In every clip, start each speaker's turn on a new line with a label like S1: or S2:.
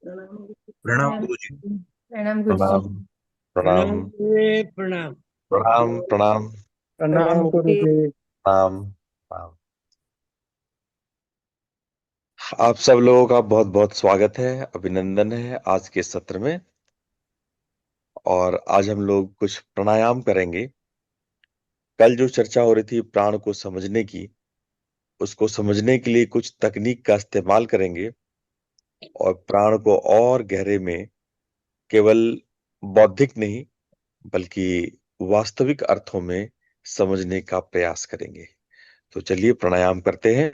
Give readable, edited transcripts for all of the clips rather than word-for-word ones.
S1: प्रणाम
S2: प्रणाम।
S1: गुरुजी।
S2: प्रणाम गुरुजी।
S3: प्रणाम। प्रणाम।
S4: प्रणाम गुरुदेव, प्रणाम।
S3: प्रणाम। प्रणाम।
S4: प्रणाम
S2: प्रणाम गुरुजी।
S4: गुरुदेव।
S3: प्रणाम। प्रणाम। आप सब लोगों का बहुत बहुत स्वागत है, अभिनंदन है आज के सत्र में। और आज हम लोग कुछ प्राणायाम करेंगे। कल जो चर्चा हो रही थी प्राण को समझने की, उसको समझने के लिए कुछ तकनीक का इस्तेमाल करेंगे और प्राण को और गहरे में केवल बौद्धिक नहीं बल्कि वास्तविक अर्थों में समझने का प्रयास करेंगे। तो चलिए प्राणायाम करते हैं।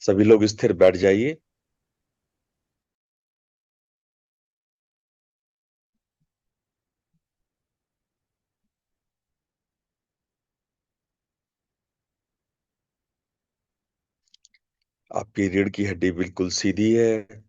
S3: सभी लोग स्थिर बैठ जाइए। आपकी रीढ़ की हड्डी बिल्कुल सीधी है।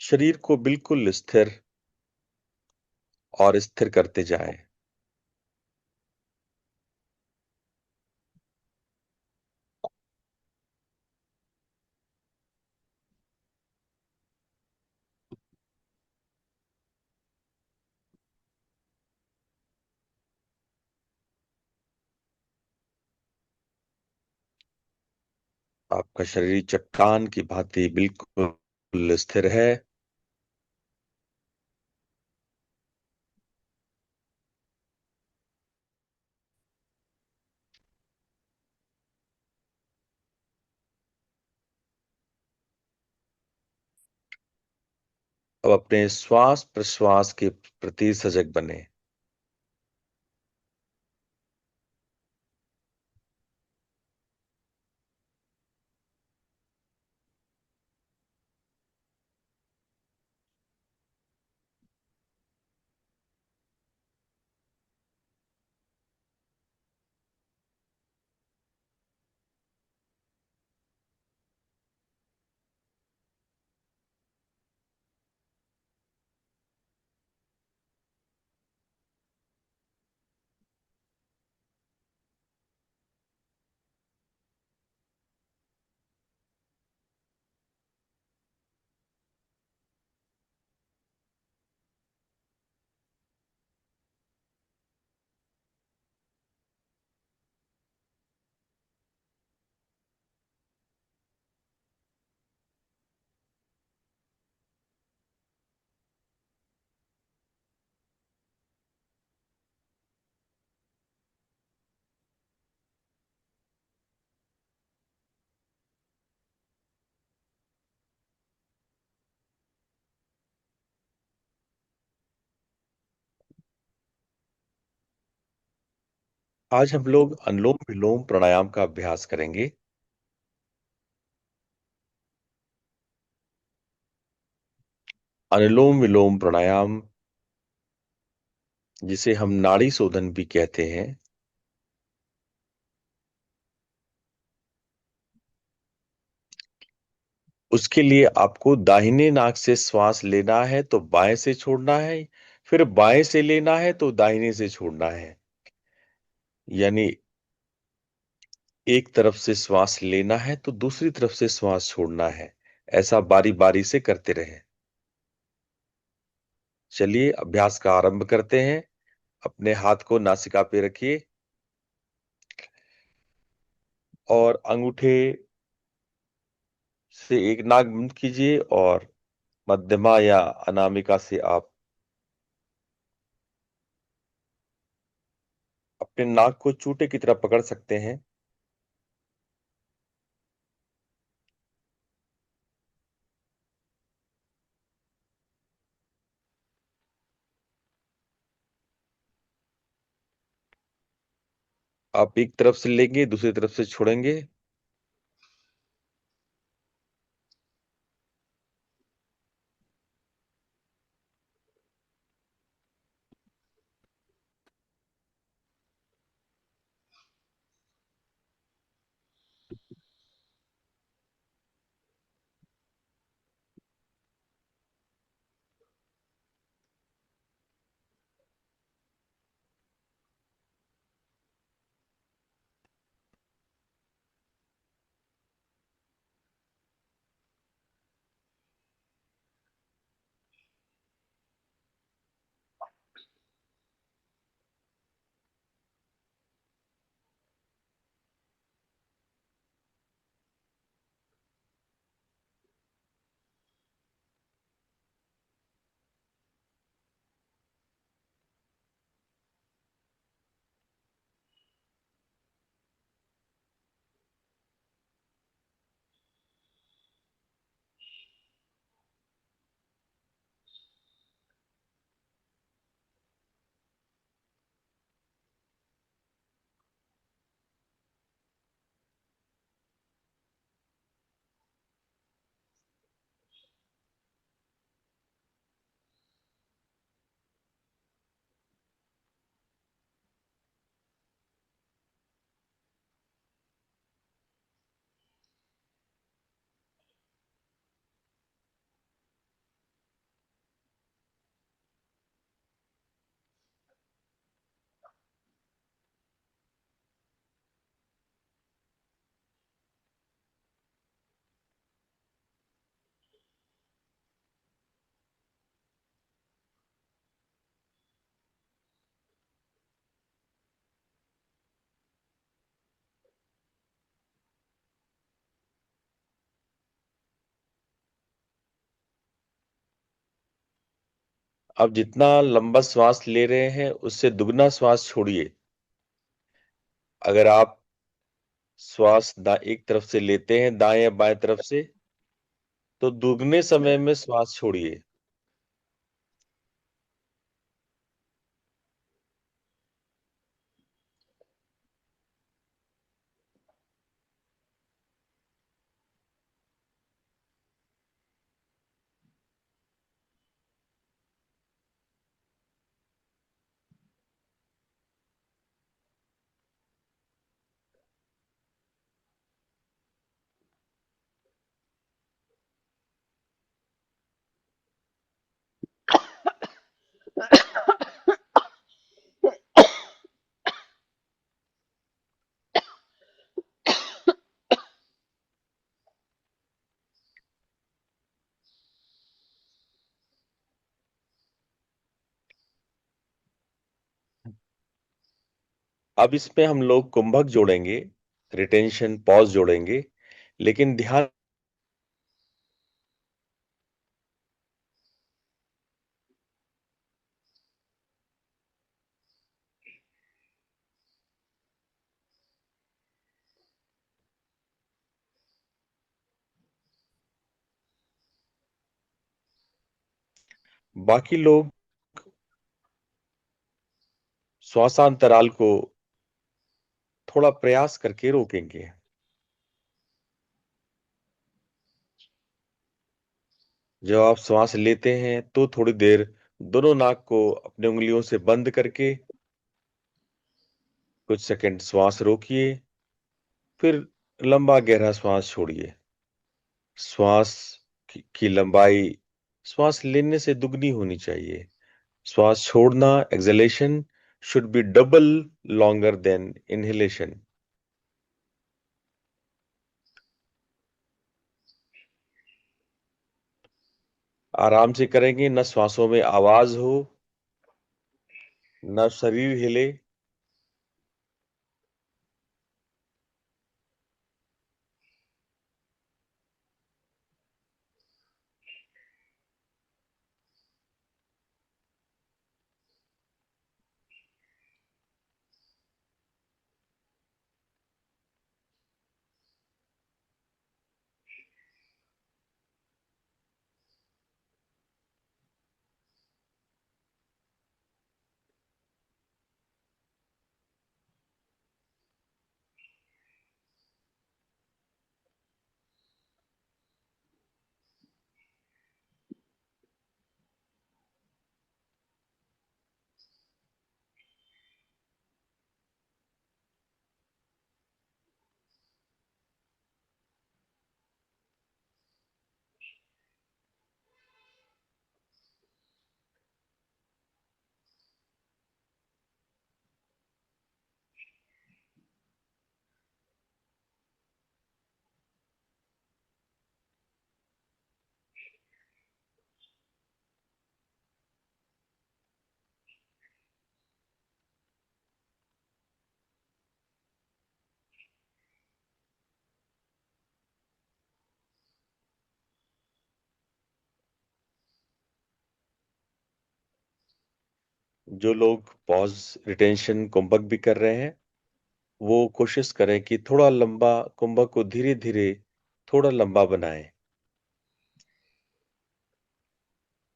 S3: शरीर को बिल्कुल स्थिर और स्थिर करते जाएं। आपका शरीर चट्टान की भांति बिल्कुल स्थिर है। अब अपने श्वास प्रश्वास के प्रति सजग बने। आज हम लोग अनुलोम विलोम प्राणायाम का अभ्यास करेंगे। अनुलोम विलोम प्राणायाम, जिसे हम नाड़ी शोधन भी कहते हैं, उसके लिए आपको दाहिने नाक से श्वास लेना है तो बाएं से छोड़ना है, फिर बाएं से लेना है तो दाहिने से छोड़ना है। यानी एक तरफ से श्वास लेना है तो दूसरी तरफ से श्वास छोड़ना है। ऐसा बारी बारी से करते रहें। चलिए अभ्यास का आरंभ करते हैं। अपने हाथ को नासिका पे रखिए और अंगूठे से एक नाक बंद कीजिए और मध्यमा या अनामिका से आप अपने नाक को चूटे की तरह पकड़ सकते हैं। आप एक तरफ से लेंगे, दूसरी तरफ से छोड़ेंगे। अब जितना लंबा श्वास ले रहे हैं उससे दुगना श्वास छोड़िए। अगर आप श्वास एक तरफ से लेते हैं, दाएं या बाएं तरफ से, तो दुगने समय में श्वास छोड़िए। अब इसमें हम लोग कुंभक जोड़ेंगे, रिटेंशन पॉज जोड़ेंगे, लेकिन ध्यान, बाकी लोग श्वासांतराल को थोड़ा प्रयास करके रोकेंगे। जब आप श्वास लेते हैं तो थोड़ी देर दोनों नाक को अपनी उंगलियों से बंद करके कुछ सेकंड श्वास रोकिए, फिर लंबा गहरा श्वास छोड़िए। श्वास की लंबाई श्वास लेने से दुगनी होनी चाहिए। श्वास छोड़ना, exhalation, should be double longer than inhalation. आराम से करेंगे, न श्वासों में आवाज हो, न शरीर हिले। जो लोग पॉज रिटेंशन कुंभक भी कर रहे हैं, वो कोशिश करें कि थोड़ा लंबा कुंभक को धीरे धीरे थोड़ा लंबा बनाएं।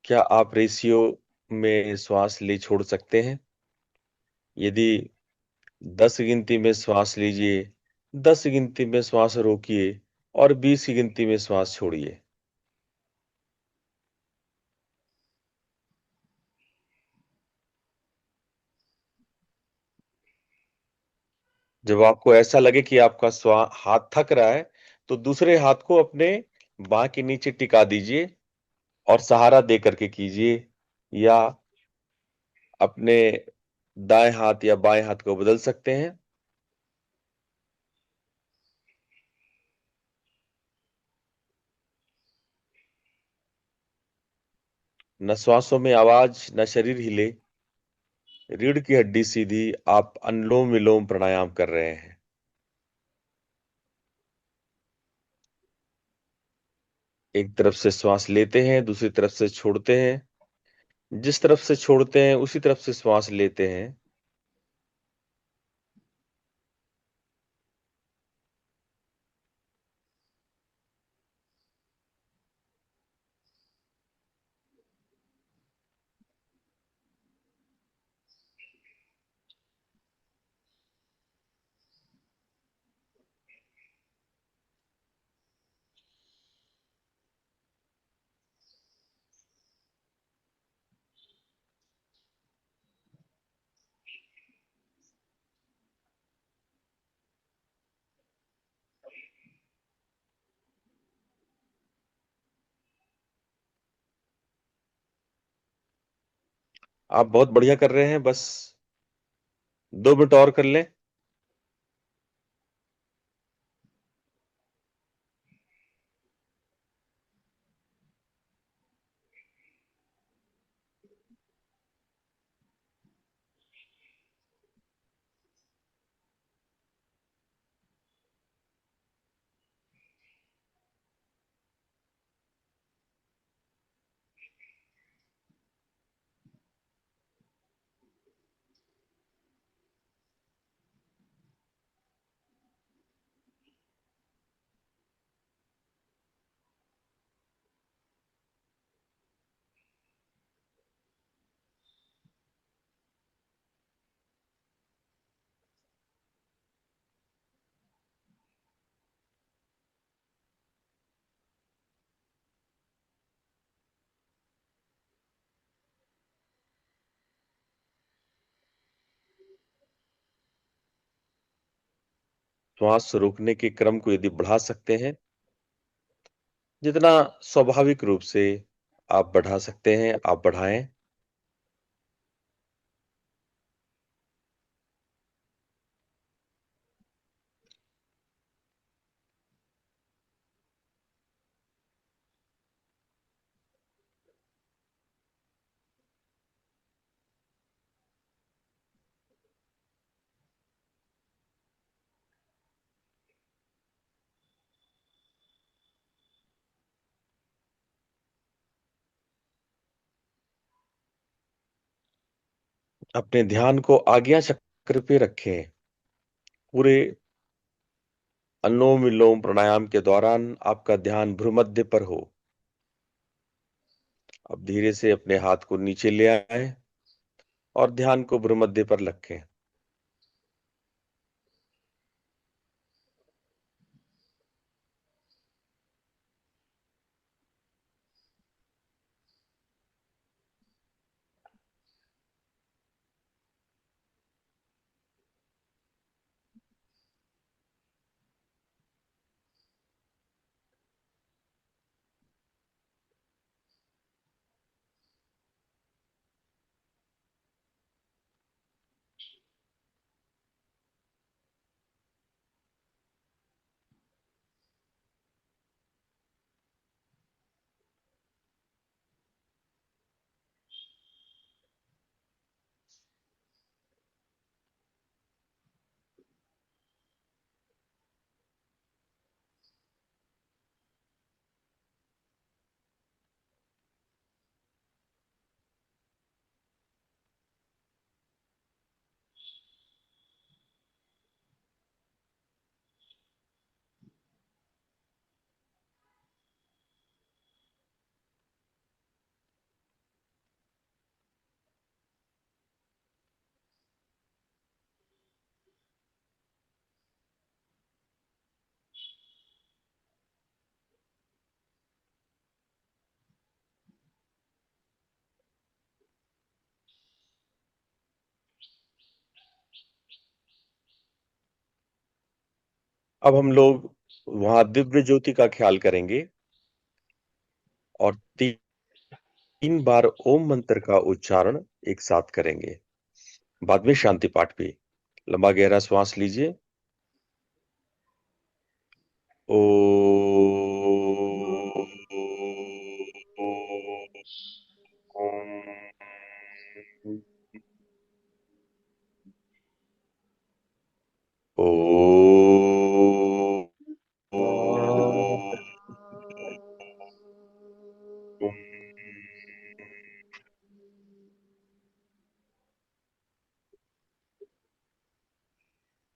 S3: क्या आप रेशियो में श्वास ले छोड़ सकते हैं? यदि 10 की गिनती में श्वास लीजिए, 10 की गिनती में श्वास रोकिए और 20 की गिनती में श्वास छोड़िए। जब आपको ऐसा लगे कि आपका हाथ थक रहा है, तो दूसरे हाथ को अपने बाह के नीचे टिका दीजिए और सहारा दे करके कीजिए, या अपने दाएं हाथ या बाएं हाथ को बदल सकते हैं। न श्वासों में आवाज, न शरीर हिले, रीढ़ की हड्डी सीधी, आप अनुलोम विलोम प्राणायाम कर रहे हैं। एक तरफ से श्वास लेते हैं, दूसरी तरफ से छोड़ते हैं। जिस तरफ से छोड़ते हैं उसी तरफ से श्वास लेते हैं। आप बहुत बढ़िया कर रहे हैं, बस 2 मिनट और कर लें। श्वास रोकने के क्रम को यदि बढ़ा सकते हैं, जितना स्वाभाविक रूप से आप बढ़ा सकते हैं, आप बढ़ाएं। अपने ध्यान को आज्ञा चक्र पे रखें। पूरे अनुलोम विलोम प्राणायाम के दौरान आपका ध्यान भ्रूमध्य पर हो। अब धीरे से अपने हाथ को नीचे ले आए और ध्यान को भ्रूमध्य पर रखें। अब हम लोग वहां दिव्य ज्योति का ख्याल करेंगे और 3 बार ओम मंत्र का उच्चारण एक साथ करेंगे। बाद में शांति पाठ भी। लंबा गहरा श्वास लीजिए। ओ ओ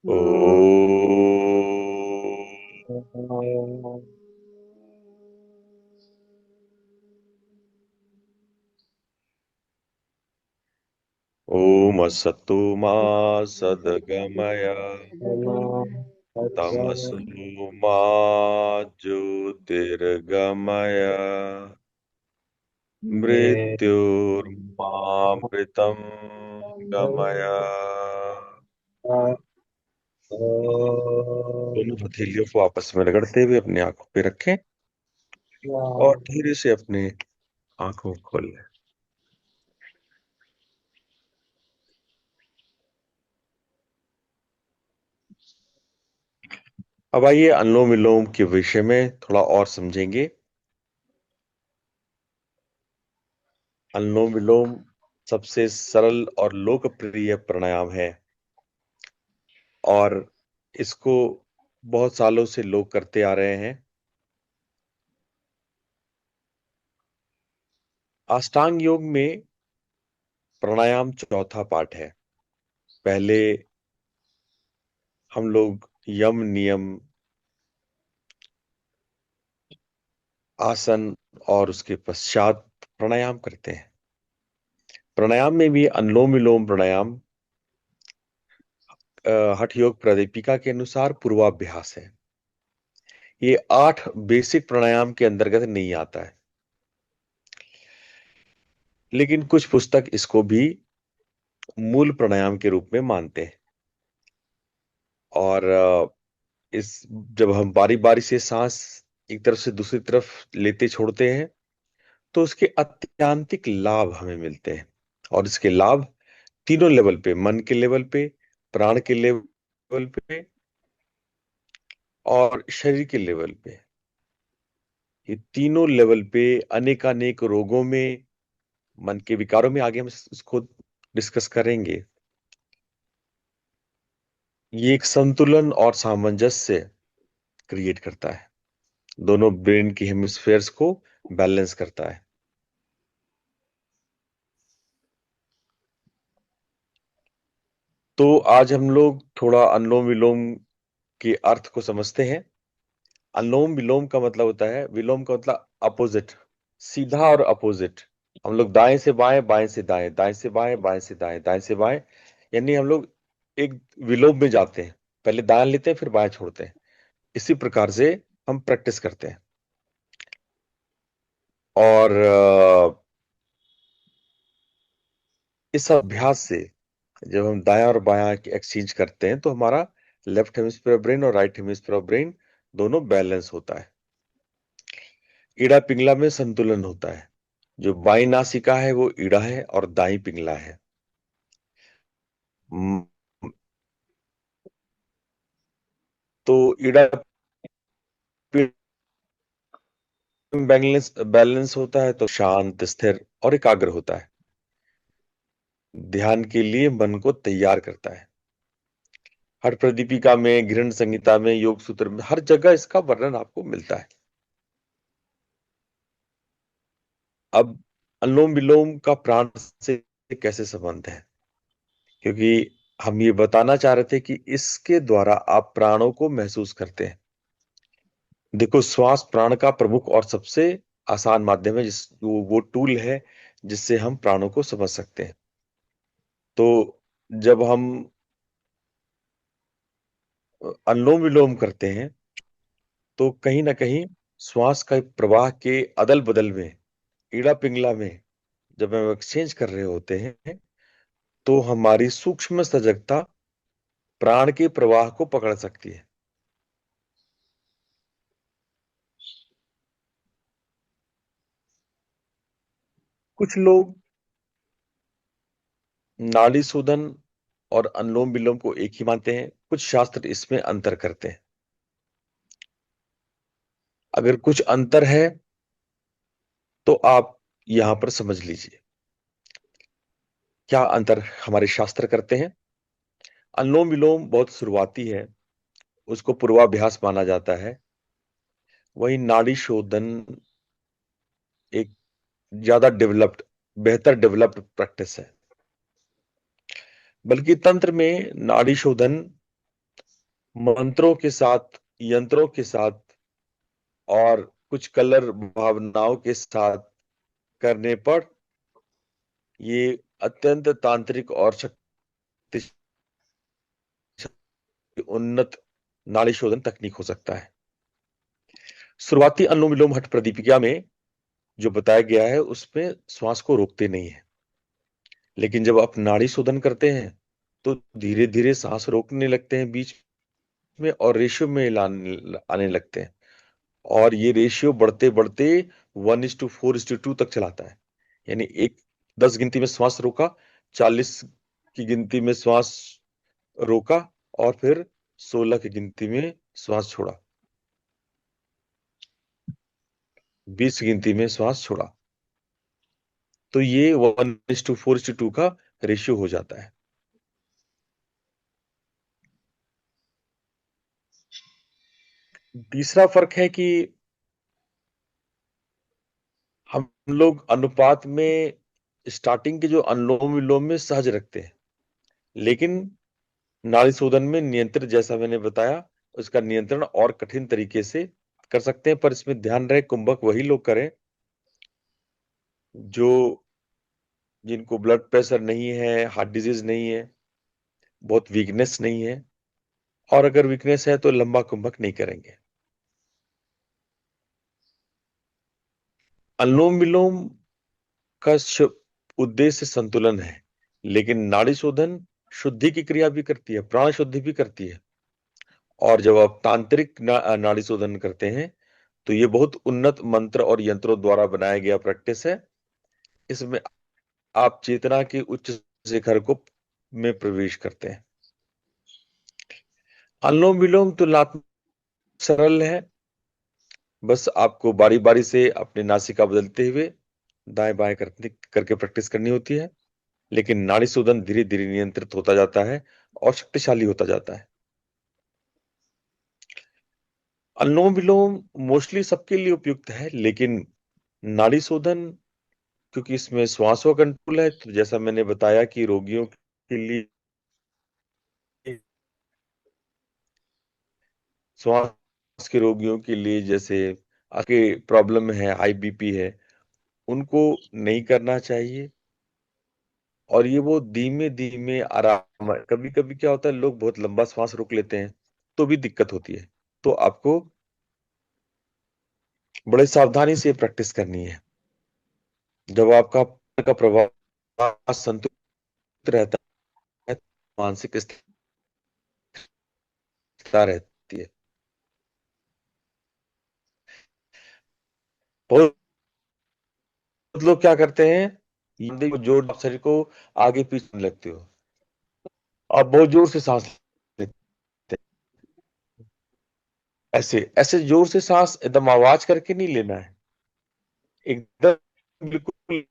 S3: ओम। ओम असतो मा सद्गमय तमसो मा ज्योतिर्गमय मृत्युर्मामृतं गमय। दोनों हथेलियों को आपस में रगड़ते हुए अपनी आंखों पे रखें और धीरे से अपने आंखों को खोल लें। अब आइए अनुलोम विलोम के विषय में थोड़ा और समझेंगे। अनुलोम विलोम सबसे सरल और लोकप्रिय प्राणायाम है और इसको बहुत सालों से लोग करते आ रहे हैं। अष्टांग योग में प्राणायाम चौथा पाठ है। पहले हम लोग यम नियम, आसन और उसके पश्चात प्राणायाम करते हैं। प्राणायाम में भी अनुलोम विलोम प्राणायाम हठ योग प्रादीपिका के अनुसार पूर्वाभ्यास है। ये 8 बेसिक प्राणायाम के अंतर्गत नहीं आता है, लेकिन कुछ पुस्तक इसको भी मूल प्राणायाम के रूप में मानते हैं। और इस जब हम बारी बारी से सांस एक तरफ से दूसरी तरफ लेते छोड़ते हैं तो उसके अत्यंतिक लाभ हमें मिलते हैं। और इसके लाभ तीनों लेवल पे, मन के लेवल पे, प्राण के लेवल पे और शरीर के लेवल पे, ये तीनों लेवल पे अनेकानेक रोगों में, मन के विकारों में, आगे हम इसको डिस्कस करेंगे। ये एक संतुलन और सामंजस्य क्रिएट करता है, दोनों ब्रेन की हेमिस्फेयर्स को बैलेंस करता है। तो आज हम लोग थोड़ा अनुलोम विलोम के अर्थ को समझते हैं। अनुलोम विलोम का मतलब होता है, विलोम का मतलब अपोजिट, सीधा और अपोजिट। हम लोग दाएं से बाएं, बाएं से दाएं, दाएं से बाएं, बाएं से दाएं, दाएं से बाएं, यानी हम लोग एक विलोम में जाते हैं। पहले दाएं लेते हैं फिर बाएं छोड़ते हैं। इसी प्रकार से हम प्रैक्टिस करते हैं। और इस अभ्यास से जब हम दायां और बायां एक्सचेंज करते हैं तो हमारा लेफ्ट हेमिस्फीयर ब्रेन और राइट हेमिस्फीयर ब्रेन दोनों बैलेंस होता है। ईड़ा पिंगला में संतुलन होता है। जो बाई नासिका है वो ईड़ा है और दाई पिंगला है। म, तो ईड़ा बैलेंस बैलेंस होता है तो शांत, स्थिर और एकाग्र होता है। ध्यान के लिए मन को तैयार करता है। हर प्रदीपिका में, घृण संहिता में, योग सूत्र में, हर जगह इसका वर्णन आपको मिलता है। अब अनुलोम विलोम का प्राण से कैसे संबंध है, क्योंकि हम ये बताना चाह रहे थे कि इसके द्वारा आप प्राणों को महसूस करते हैं। देखो, श्वास प्राण का प्रमुख और सबसे आसान माध्यम है, जिस वो टूल है जिससे हम प्राणों को समझ सकते हैं। तो जब हम अनुलोम विलोम करते हैं तो कहीं ना कहीं श्वास का प्रवाह के अदल बदल में, ईड़ा पिंगला में जब हम एक्सचेंज कर रहे होते हैं तो हमारी सूक्ष्म सजगता प्राण के प्रवाह को पकड़ सकती है। कुछ लोग नाड़ी शोधन और अनुलोम विलोम को एक ही मानते हैं, कुछ शास्त्र इसमें अंतर करते हैं। अगर कुछ अंतर है तो आप यहां पर समझ लीजिए क्या अंतर हमारे शास्त्र करते हैं। अनुलोम विलोम बहुत शुरुआती है, उसको पूर्वाभ्यास माना जाता है। वही नाड़ी शोधन एक ज्यादा डेवलप्ड, बेहतर डेवलप्ड प्रैक्टिस है। बल्कि तंत्र में नाड़ी शोधन मंत्रों के साथ, यंत्रों के साथ और कुछ कलर भावनाओं के साथ करने पर ये अत्यंत तांत्रिक और शक्तिशाली उन्नत नाड़ी शोधन तकनीक हो सकता है। शुरुआती अनुलोम विलोम हठ प्रदीपिका में जो बताया गया है उसमें श्वास को रोकते नहीं है, लेकिन जब आप नाड़ी शोधन करते हैं तो धीरे धीरे सांस रोकने लगते हैं बीच में और रेशियो में आने लगते हैं, और ये रेशियो बढ़ते बढ़ते 1:4:2 तक चलाता है। यानी एक 10 गिनती में श्वास रोका, 40 की गिनती में श्वास रोका और फिर 16 की गिनती में श्वास छोड़ा, 20 की गिनती में श्वास छोड़ा, तो ये 1:4:2 का रेशियो हो जाता है। तीसरा फर्क है कि हम लोग अनुपात में स्टार्टिंग के जो अनुलोम विलोम में सहज रखते हैं, लेकिन नाड़ी शोधन में नियंत्रण, जैसा मैंने बताया, उसका नियंत्रण और कठिन तरीके से कर सकते हैं। पर इसमें ध्यान रहे कुंभक वही लोग करें जो जिनको ब्लड प्रेशर नहीं है, हार्ट डिजीज नहीं है, बहुत वीकनेस नहीं है, और अगर वीकनेस है तो लंबा कुंभक नहीं करेंगे। अनुलोम विलोम का उद्देश्य संतुलन है, लेकिन नाड़ी शोधन शुद्धि की क्रिया भी करती है, प्राण शुद्धि भी करती है। और जब आप तांत्रिक नाड़ी शोधन करते हैं तो ये बहुत उन्नत मंत्र और यंत्रों द्वारा बनाया गया प्रैक्टिस है। इसमें आप चेतना के उच्च शिखर को में प्रवेश करते हैं। अनुलोम विलोम तुलनात्मक सरल है, बस आपको बारी बारी से अपनी नासिका बदलते हुए दाएं बाएं करके प्रैक्टिस करनी होती है, लेकिन नाड़ी शोधन धीरे धीरे नियंत्रित होता जाता है और शक्तिशाली होता जाता है। अनुलोम विलोम मोस्टली सबके लिए उपयुक्त है, लेकिन नाड़ी शोधन, क्योंकि इसमें श्वास का कंट्रोल है, तो जैसा मैंने बताया कि रोगियों के लिए, श्वास के रोगियों के लिए, जैसे आगे प्रॉब्लम है, हाई बीपी है, उनको नहीं करना चाहिए। और ये वो धीमे धीमे आराम, कभी कभी क्या होता है लोग बहुत लंबा श्वास रोक लेते हैं तो भी दिक्कत होती है, तो आपको बड़े सावधानी से प्रैक्टिस करनी है। जब आपका का प्रभाव संतुलित रहता है, मानसिक स्थिरता रहती है। बहुत लोग क्या करते हैं, जोर शरीर को आगे पीछे लगते हो, आप बहुत जोर से सांस लेते हैं। ऐसे ऐसे जोर से सांस एकदम आवाज करके नहीं लेना है, एकदम बिल्कुल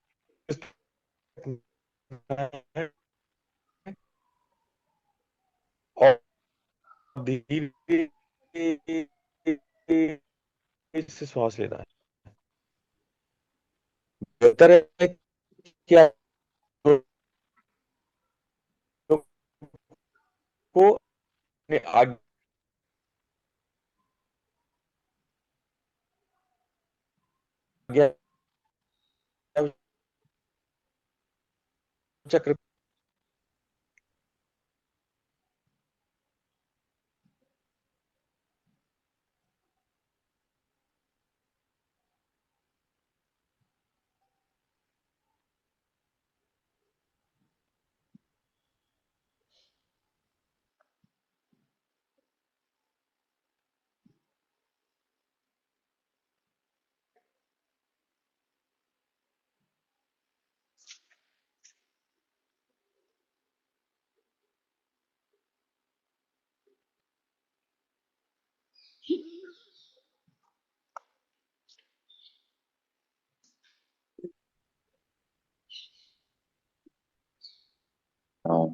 S3: और धीरे से श्वास लेना है। बेहतर है कि आप को अपने आगे चक्र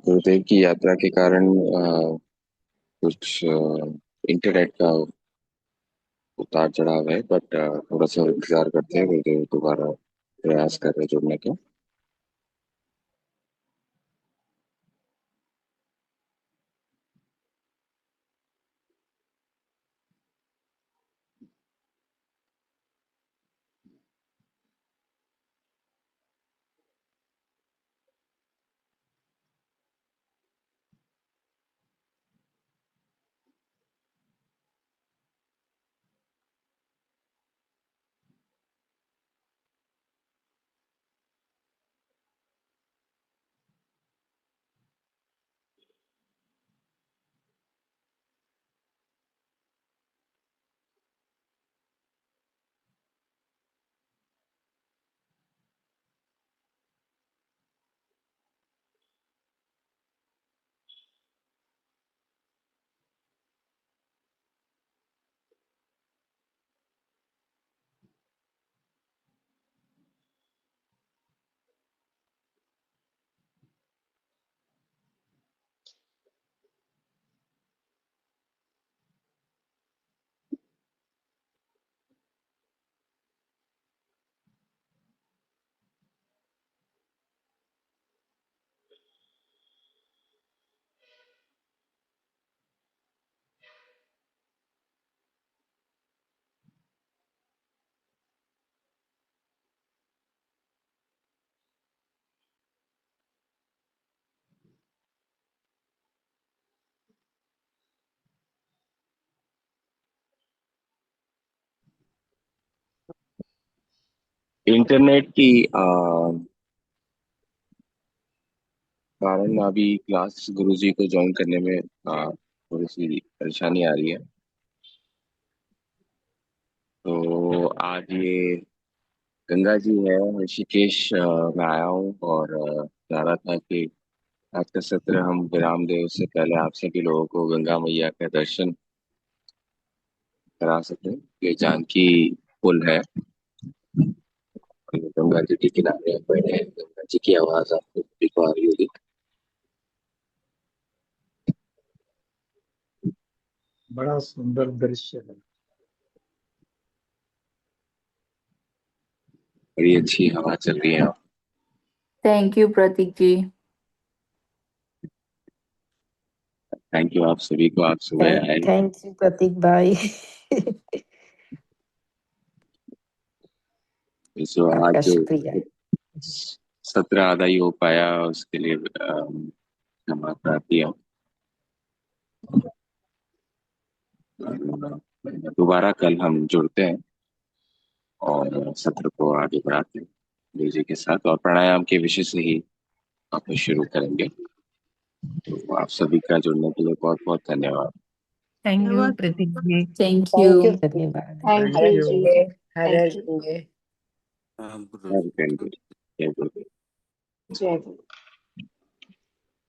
S1: गुरुदेव की यात्रा के कारण कुछ इंटरनेट का उतार चढ़ाव है, बट थोड़ा सा इंतजार करते हैं, गुरुदेव दोबारा प्रयास कर रहे हैं जुड़ने का। इंटरनेट की कारण अभी क्लास गुरुजी को ज्वाइन करने में थोड़ी सी परेशानी आ रही है। तो आज ये गंगा जी है, ऋषिकेश में आया हूँ और चाह रहा था कि आज का सत्र हम विराम दें उससे पहले आप सभी लोगों को गंगा मैया का दर्शन करा सकें। ये जानकी पुल है, गंगा जी के किनारे हम बैठे हैं। गंगा जी की आवाज आपको सभी को आ रही होगी।
S4: बड़ा सुंदर दृश्य है।
S1: बड़ी अच्छी हवा चल रही है।
S2: Thank you Prateek ji.
S1: Thank you आप सभी को, आप सुबह आए।
S5: थैंक यू प्रतीक भाई।
S1: जो आज
S5: आपका
S1: जो
S5: शुक्रिया।
S1: सत्र आधा ही हो पाया उसके लिए क्षमा प्रार्थी हूँ। दोबारा कल हम जुड़ते हैं और सत्र को आगे बढ़ाते हैं गुरु जी के साथ, और प्राणायाम के विषय से ही आप शुरू करेंगे। तो आप सभी का जुड़ने के लिए बहुत बहुत धन्यवाद।
S6: Thank you Prateek ji.
S2: Thank
S5: thank
S2: you.
S5: You धन्यवाद।
S4: थैंक
S5: हरे
S4: यू।
S5: गंगे हरे
S4: Thank you.
S5: गंगे।
S1: जय गुरु।
S7: जय गुरु।